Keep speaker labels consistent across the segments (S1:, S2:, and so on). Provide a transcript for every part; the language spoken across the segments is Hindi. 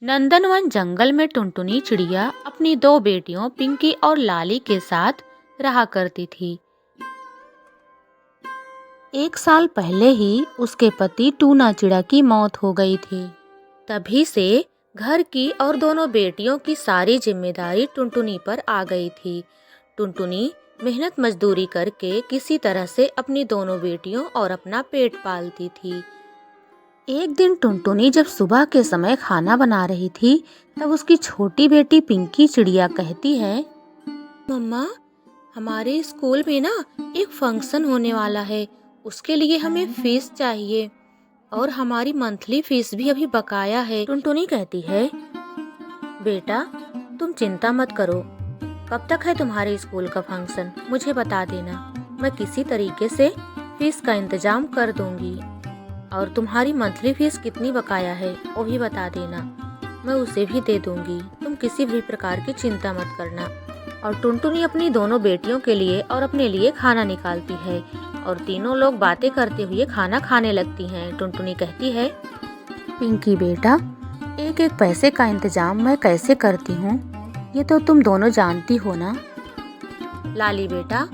S1: नंदनवन जंगल में टुनटुनी चिड़िया अपनी दो बेटियों पिंकी और लाली के साथ रहा करती थी। एक साल पहले ही उसके पति टूना चिड़ा की मौत हो गई थी। तभी से घर की और दोनों बेटियों की सारी जिम्मेदारी टुनटुनी पर आ गई थी। टुनटुनी मेहनत मजदूरी करके किसी तरह से अपनी दोनों बेटियों और अपना पेट पालती थी। एक दिन टुनटुनी जब सुबह के समय खाना बना रही थी, तब उसकी छोटी बेटी पिंकी चिड़िया कहती है, मम्मा, हमारे स्कूल में ना एक फंक्शन होने वाला है, उसके लिए हमें फीस चाहिए और हमारी मंथली फीस भी अभी बकाया है। टुनटुनी कहती है, बेटा, तुम चिंता मत करो, कब तक है तुम्हारे स्कूल का फंक्शन, मुझे बता देना, मैं किसी तरीके से फीस का इंतजाम कर दूंगी। और तुम्हारी मंथली फीस कितनी बकाया है वो भी बता देना, मैं उसे भी दे दूंगी, तुम किसी भी प्रकार की चिंता मत करना। और टुनटुनी अपनी दोनों बेटियों के लिए और अपने लिए खाना निकालती है और तीनों लोग बातें करते हुए खाना खाने लगती हैं। टुनटुनी कहती है, पिंकी बेटा, एक एक पैसे का इंतजाम मैं कैसे करती हूँ, ये तो तुम दोनों जानती हो ना। लाली बेटा,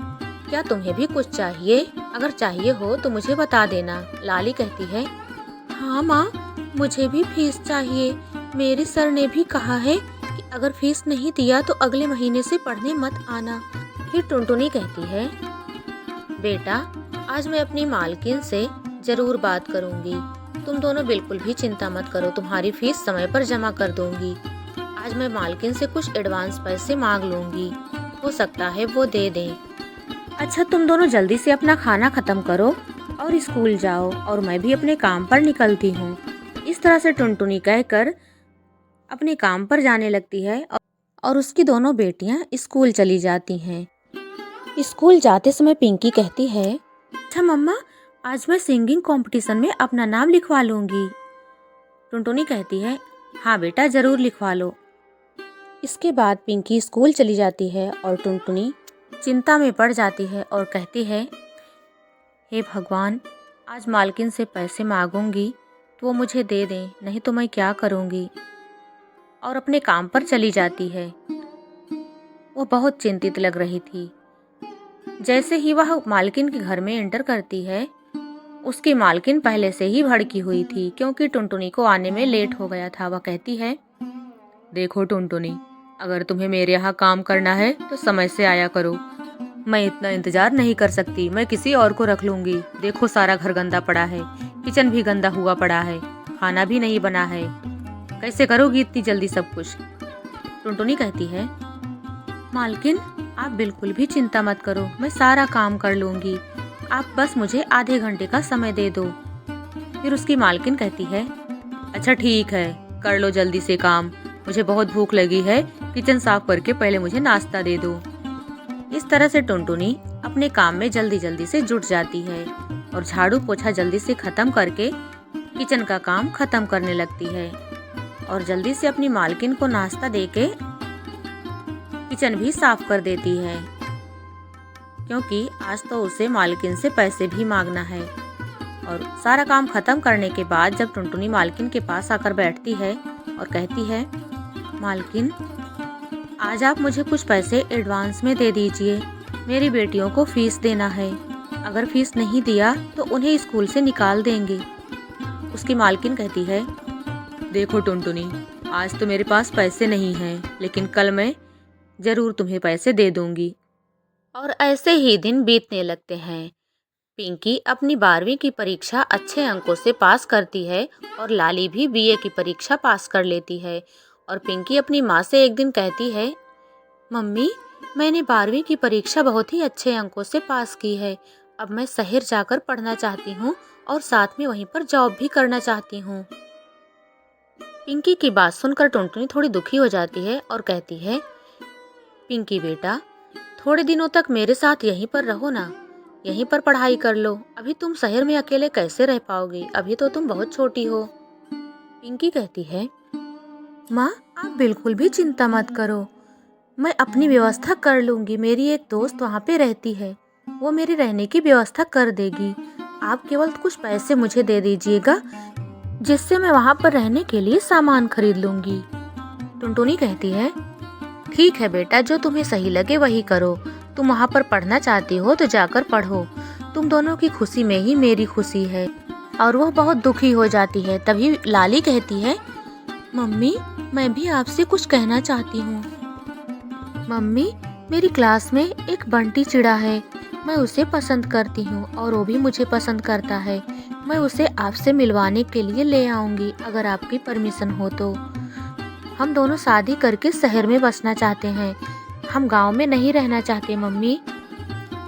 S1: क्या तुम्हें भी कुछ चाहिए? अगर चाहिए हो तो मुझे बता देना। लाली कहती है, हाँ माँ, मुझे भी फीस चाहिए, मेरे सर ने भी कहा है कि अगर फीस नहीं दिया तो अगले महीने से पढ़ने मत आना। फिर टुनटुनी कहती है, बेटा, आज मैं अपनी मालकिन से जरूर बात करूंगी, तुम दोनों बिल्कुल भी चिंता मत करो, तुम्हारी फीस समय पर जमा कर दूंगी। आज मैं मालकिन से कुछ एडवांस पैसे मांग लूंगी, हो सकता है वो दे दें। अच्छा, तुम दोनों जल्दी से अपना खाना खत्म करो और स्कूल जाओ और मैं भी अपने काम पर निकलती हूँ। इस तरह से टुनटुनी कहकर अपने काम पर जाने लगती है और उसकी दोनों बेटियां स्कूल चली जाती हैं। स्कूल जाते समय पिंकी कहती है, अच्छा मम्मा, आज मैं सिंगिंग कंपटीशन में अपना नाम लिखवा लूंगी। टुनटुनी कहती है, हाँ बेटा, जरूर लिखवा लो। इसके बाद पिंकी स्कूल चली जाती है और टुनटुनी चिंता में पड़ जाती है और कहती है, हे भगवान, आज मालकिन से पैसे मांगूंगी तो वो मुझे दे दें, नहीं तो मैं क्या करूंगी। और अपने काम पर चली जाती है। वो बहुत चिंतित लग रही थी। जैसे ही वह मालकिन के घर में एंटर करती है, उसकी मालकिन पहले से ही भड़की हुई थी क्योंकि टुनटुनी को आने में लेट हो गया था। वह कहती है, देखो टुनटुनी, अगर तुम्हें मेरे यहाँ काम करना है तो समय से आया करो, मैं इतना इंतजार नहीं कर सकती, मैं किसी और को रख लूंगी। देखो, सारा घर गंदा पड़ा है, किचन भी गंदा हुआ पड़ा है, खाना भी नहीं बना है, कैसे करोगी इतनी जल्दी सब कुछ। टुनटुनी कहती है, मालकिन, आप बिल्कुल भी चिंता मत करो, मैं सारा काम कर लूंगी, आप बस मुझे आधे घंटे का समय दे दो। फिर उसकी मालकिन कहती है, अच्छा ठीक है, कर लो जल्दी से काम, मुझे बहुत भूख लगी है, किचन साफ करके पहले मुझे नाश्ता दे दो। इस तरह से टुनटुनी अपने काम में जल्दी जल्दी से जुट जाती है और झाड़ू पोछा जल्दी से खत्म करके किचन का काम खत्म करने लगती है और जल्दी से अपनी मालकिन को नाश्ता देके किचन भी साफ कर देती है, क्योंकि आज तो उसे मालकिन से पैसे भी मांगना है। और सारा काम खत्म करने के बाद जब टुनटुनी मालकिन के पास आकर बैठती है और कहती है, मालकिन, आज आप मुझे कुछ पैसे एडवांस में दे दीजिए, मेरी बेटियों को फीस देना है, अगर फीस नहीं दिया तो उन्हें स्कूल से निकाल देंगे। उसकी मालकिन कहती है, देखो टुनटुनी, आज तो मेरे पास पैसे नहीं हैं, लेकिन कल मैं जरूर तुम्हें पैसे दे दूंगी। और ऐसे ही दिन बीतने लगते हैं। पिंकी अपनी 12वीं की परीक्षा अच्छे अंकों से पास करती है और लाली भी बीए की परीक्षा पास कर लेती है। और पिंकी अपनी माँ से एक दिन कहती है, मम्मी, मैंने 12वीं की परीक्षा बहुत ही अच्छे अंकों से पास की है, अब मैं शहर जाकर पढ़ना चाहती हूँ और साथ में वहीं पर जॉब भी करना चाहती हूँ। पिंकी की बात सुनकर टुनटुनी थोड़ी दुखी हो जाती है और कहती है, पिंकी बेटा, थोड़े दिनों तक मेरे साथ यहीं पर रहो ना, यहीं पर पढ़ाई कर लो, अभी तुम शहर में अकेले कैसे रह पाओगी, अभी तो तुम बहुत छोटी हो। पिंकी कहती है, माँ, आप बिल्कुल भी चिंता मत करो, मैं अपनी व्यवस्था कर लूंगी, मेरी एक दोस्त वहाँ पे रहती है, वो मेरे रहने की व्यवस्था कर देगी, आप केवल कुछ पैसे मुझे दे दीजिएगा, जिससे मैं वहाँ पर रहने के लिए सामान खरीद लूंगी। टुनटुनी कहती है, ठीक है बेटा, जो तुम्हें सही लगे वही करो। तुम वहाँ पर पढ़ना चाहती हो तो जाकर पढ़ो। तुम दोनों की खुशी में ही मेरी खुशी है। और वह बहुत दुखी हो जाती है। तभी लाली कहती है, मम्मी मैं भी आपसे कुछ कहना चाहती हूँ। मम्मी, मेरी क्लास में एक बंटी चिड़ा है। मैं उसे पसंद करती हूँ और वो भी मुझे पसंद करता है। मैं उसे आपसे मिलवाने के लिए ले आऊंगी, अगर आपकी परमिशन हो तो। हम दोनों शादी करके शहर में बसना चाहते हैं। हम गांव में नहीं रहना चाहते मम्मी।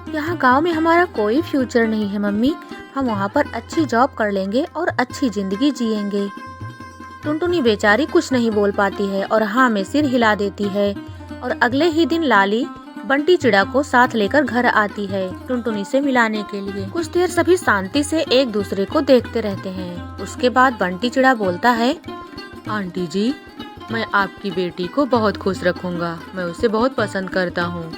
S1: यहाँ गांव में हमारा कोई फ्यूचर नहीं है मम्मी। हम वहाँ पर अच्छी जॉब कर लेंगे और अच्छी जिंदगी जिएंगे। टुनटुनी बेचारी कुछ नहीं बोल पाती है और हाँ में सिर हिला देती है। और अगले ही दिन लाली बंटी चिड़ा को साथ लेकर घर आती है टुनटुनी से मिलाने के लिए। कुछ देर सभी शांति से एक दूसरे को देखते रहते हैं। उसके बाद बंटी चिड़ा बोलता है, आंटी जी, मैं आपकी बेटी को बहुत खुश रखूंगा। मैं उसे बहुत पसंद करता हूँ।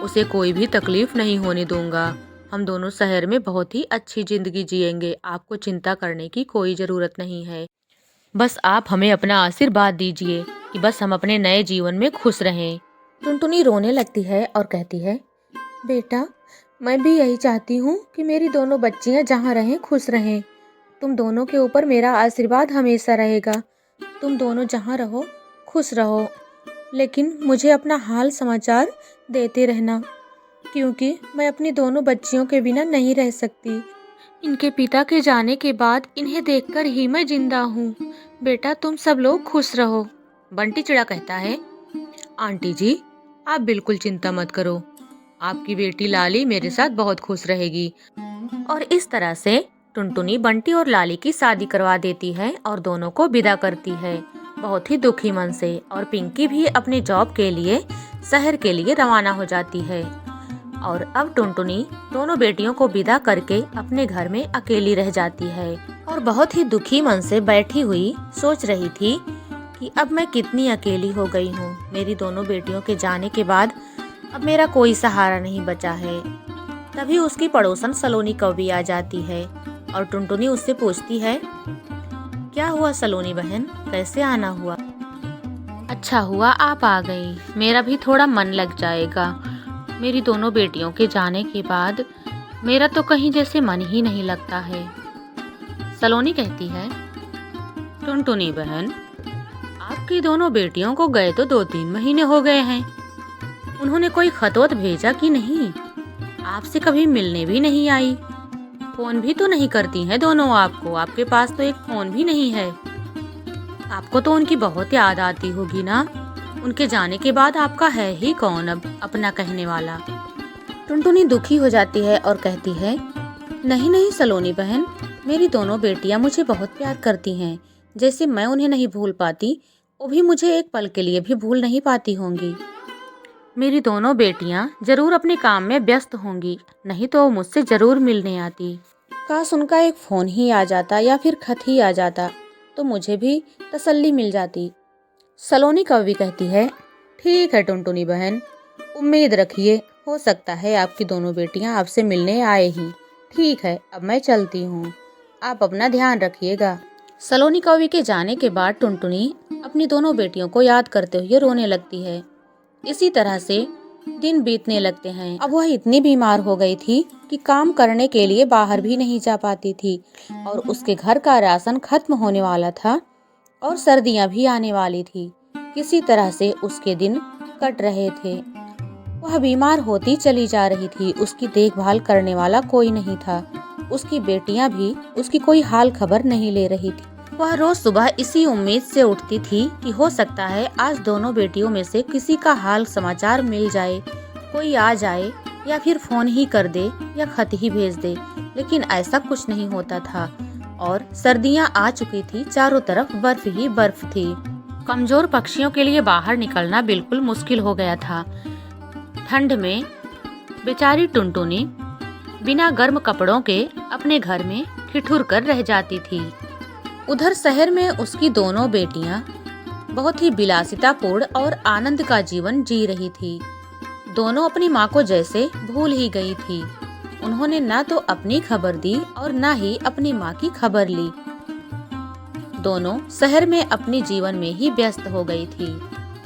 S1: उसे कोई भी तकलीफ नहीं होने दूंगा। हम दोनों शहर में बहुत ही अच्छी जिंदगी जिएंगे। आपको चिंता करने की कोई जरूरत नहीं है। बस आप हमें अपना आशीर्वाद दीजिए कि बस हम अपने नए जीवन में खुश रहें। टुनटुनी रोने लगती है और कहती है, बेटा मैं भी यही चाहती हूँ कि मेरी दोनों बच्चियाँ जहाँ रहें खुश रहें। तुम दोनों के ऊपर मेरा आशीर्वाद हमेशा रहेगा। तुम दोनों जहाँ रहो खुश रहो, लेकिन मुझे अपना हाल समाचार देते रहना, क्योंकि मैं अपनी दोनों बच्चियों के बिना नहीं रह सकती। इनके पिता के जाने के बाद इन्हें देखकर ही मैं जिंदा हूँ। बेटा तुम सब लोग खुश रहो। बंटी चिड़ा कहता है, आंटी जी आप बिल्कुल चिंता मत करो। आपकी बेटी लाली मेरे साथ बहुत खुश रहेगी। और इस तरह से टुनटुनी बंटी और लाली की शादी करवा देती है और दोनों को विदा करती है बहुत ही दुखी मन से। और पिंकी भी अपने जॉब के लिए शहर के लिए रवाना हो जाती है। और अब टुनटुनी दोनों बेटियों को विदा करके अपने घर में अकेली रह जाती है और बहुत ही दुखी मन से बैठी हुई सोच रही थी कि अब मैं कितनी अकेली हो गई हूँ। मेरी दोनों बेटियों के जाने के बाद अब मेरा कोई सहारा नहीं बचा है। तभी उसकी पड़ोसन सलोनी कौवी आ जाती है और टुनटुनी उससे पूछती है, क्या हुआ सलोनी बहन, कैसे आना हुआ? अच्छा हुआ आप आ गई, मेरा भी थोड़ा मन लग जाएगा। मेरी दोनों बेटियों के जाने के बाद मेरा तो कहीं जैसे मन ही नहीं लगता है। सलोनी कहती है, टुनटुनी बहन, आपकी दोनों बेटियों को गए तो 2-3 महीने हो गए हैं। उन्होंने कोई खत वत भेजा कि नहीं? आपसे कभी मिलने भी नहीं आई। फोन भी तो नहीं करती हैं दोनों आपको। आपके पास तो एक फोन भी नहीं है। आपको तो उनकी बहुत याद आती होगी ना। उनके जाने के बाद आपका है ही कौन अब अपना कहने वाला? टुनटुनी दुखी हो जाती है और कहती है, नहीं नहीं सलोनी बहन, मेरी दोनों बेटियां मुझे बहुत प्यार करती हैं। जैसे मैं उन्हें नहीं भूल पाती, वो भी मुझे एक पल के लिए भी भूल नहीं पाती होंगी। मेरी दोनों बेटियां जरूर अपने काम में व्यस्त होंगी, नहीं तो वो मुझसे जरूर मिलने आती। काश उनका एक फोन ही आ जाता या फिर खत ही आ जाता तो मुझे भी तसल्ली मिल जाती। सलोनी कौवी कहती है, ठीक है टुनटुनी बहन, उम्मीद रखिए, हो सकता है आपकी दोनों बेटियां आपसे मिलने आए ही। ठीक है, अब मैं चलती हूँ, आप अपना ध्यान रखिएगा। सलोनी कौवी के जाने के बाद टुनटुनी अपनी दोनों बेटियों को याद करते हुए रोने लगती है। इसी तरह से दिन बीतने लगते हैं। अब वह इतनी बीमार हो गई थी कि काम करने के लिए बाहर भी नहीं जा पाती थी और उसके घर का राशन खत्म होने वाला था और सर्दियां भी आने वाली थी। किसी तरह से उसके दिन कट रहे थे। वह बीमार होती चली जा रही थी। उसकी देखभाल करने वाला कोई नहीं था। उसकी बेटियां भी उसकी कोई हाल खबर नहीं ले रही थी। वह रोज सुबह इसी उम्मीद से उठती थी कि हो सकता है आज दोनों बेटियों में से किसी का हाल समाचार मिल जाए, कोई आ जाए या फिर फोन ही कर दे या खत ही भेज दे। लेकिन ऐसा कुछ नहीं होता था और सर्दियां आ चुकी थी। चारों तरफ बर्फ ही बर्फ थी। कमजोर पक्षियों के लिए बाहर निकलना बिल्कुल मुश्किल हो गया था। ठंड में बेचारी टुनटुनी बिना गर्म कपड़ों के अपने घर में ठिठुर कर रह जाती थी। उधर शहर में उसकी दोनों बेटियां बहुत ही विलासितापूर्ण और आनंद का जीवन जी रही थी। दोनों अपनी माँ को जैसे भूल ही गई थी। उन्होंने न तो अपनी खबर दी और न ही अपनी माँ की खबर ली। दोनों शहर में अपने जीवन में ही व्यस्त हो गई थी।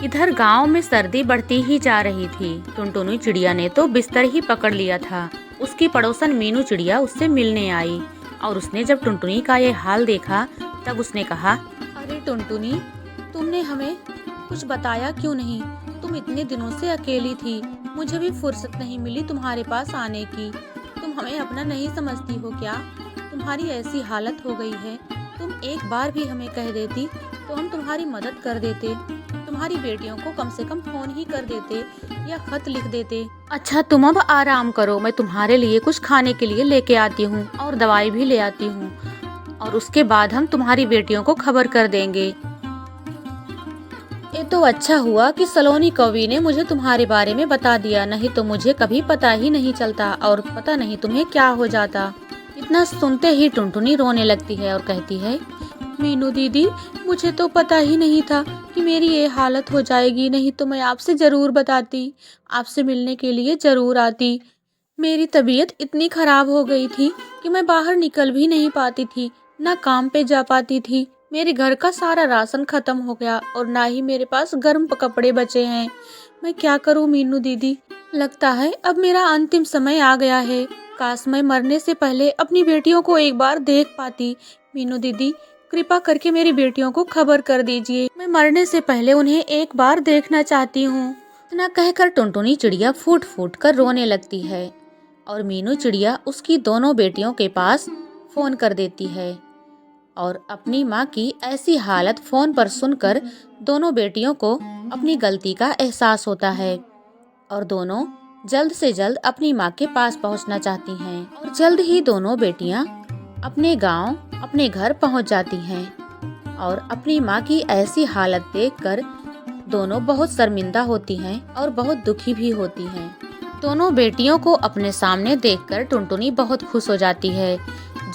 S1: इधर गांव में सर्दी बढ़ती ही जा रही थी। टुनटुनी चिड़िया ने तो बिस्तर ही पकड़ लिया था। उसकी पड़ोसन मीनू चिड़िया उससे मिलने आई और उसने जब टुनटुनी का ये हाल देखा तब उसने कहा, अरे टुनटुनी, तुमने हमें कुछ बताया क्यों नहीं? तुम इतने दिनों से अकेली थी, मुझे भी फुर्सत नहीं मिली तुम्हारे पास आने की। तुम हमें अपना नहीं समझती हो क्या? तुम्हारी ऐसी हालत हो गई है, तुम एक बार भी हमें कह देती तो हम तुम्हारी मदद कर देते। तुम्हारी बेटियों को कम से कम फोन ही कर देते या खत लिख देते। अच्छा, तुम अब आराम करो, मैं तुम्हारे लिए कुछ खाने के लिए लेके आती हूँ और दवाई भी ले आती हूँ, और उसके बाद हम तुम्हारी बेटियों को खबर कर देंगे। ये तो अच्छा हुआ कि सलोनी कवि ने मुझे तुम्हारे बारे में बता दिया, नहीं तो मुझे कभी पता ही नहीं चलता और पता नहीं तुम्हें क्या हो जाता। इतना सुनते ही टुनटुनी रोने लगती है और कहती है, मीनू दीदी, मुझे तो पता ही नहीं था कि मेरी ये हालत हो जाएगी, नहीं तो मैं आपसे जरूर बताती, आपसे मिलने के लिए जरूर आती। मेरी तबीयत इतनी खराब हो गई थी कि मैं बाहर निकल भी नहीं पाती थी, ना काम पे जा पाती थी। मेरे घर का सारा राशन खत्म हो गया और ना ही मेरे पास गर्म कपड़े बचे हैं। मैं क्या करूं मीनू दीदी? लगता है अब मेरा अंतिम समय आ गया है। काश मैं मरने से पहले अपनी बेटियों को एक बार देख पाती। मीनू दीदी, कृपा करके मेरी बेटियों को खबर कर दीजिए, मैं मरने से पहले उन्हें एक बार देखना चाहती हूँ। इतना कहकर टुनटुनी चिड़िया फूट फूट कर रोने लगती है और मीनू चिड़िया उसकी दोनों बेटियों के पास फोन कर देती है और अपनी माँ की ऐसी हालत फोन पर सुनकर दोनों बेटियों को अपनी गलती का एहसास होता है और दोनों जल्द से जल्द अपनी माँ के पास पहुँचना चाहती हैं और जल्द ही दोनों बेटियाँ अपने गांव, अपने घर पहुँच जाती हैं और अपनी माँ की ऐसी हालत देखकर दोनों बहुत शर्मिंदा होती हैं और बहुत दुखी भी होती हैं। दोनों बेटियों को अपने सामने देखकर टुनटुनी बहुत खुश हो जाती है।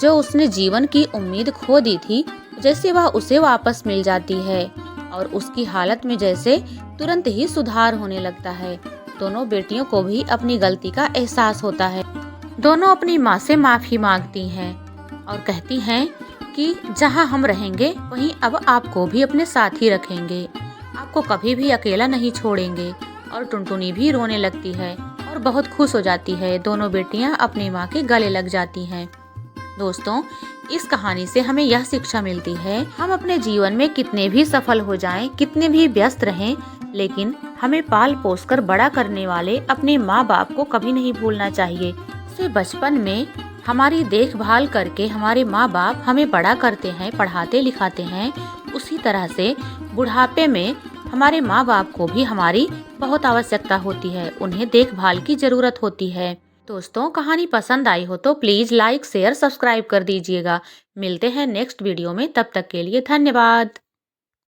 S1: जो उसने जीवन की उम्मीद खो दी थी, जैसे वह उसे वापस मिल जाती है और उसकी हालत में जैसे तुरंत ही सुधार होने लगता है। दोनों बेटियों को भी अपनी गलती का एहसास होता है। दोनों अपनी माँ से माफी मांगती हैं और कहती हैं कि जहाँ हम रहेंगे वहीं अब आपको भी अपने साथ ही रखेंगे, आपको कभी भी अकेला नहीं छोड़ेंगे। और टुनटुनी भी रोने लगती है और बहुत खुश हो जाती है। दोनों बेटियां अपनी माँ के गले लग जाती हैं। दोस्तों, इस कहानी से हमें यह शिक्षा मिलती है, हम अपने जीवन में कितने भी सफल हो जाएं, कितने भी व्यस्त रहें, लेकिन हमें पाल पोस कर बड़ा करने वाले अपने माँ बाप को कभी नहीं भूलना चाहिए। से बचपन में हमारी देखभाल करके हमारे माँ बाप हमें बड़ा करते हैं, पढ़ाते लिखाते हैं, उसी तरह से बुढ़ापे में हमारे माँ बाप को भी हमारी बहुत आवश्यकता होती है, उन्हें देखभाल की जरूरत होती है। दोस्तों, कहानी पसंद आई हो तो प्लीज लाइक, शेयर, सब्सक्राइब कर दीजिएगा। मिलते हैं नेक्स्ट वीडियो में, तब तक के लिए धन्यवाद।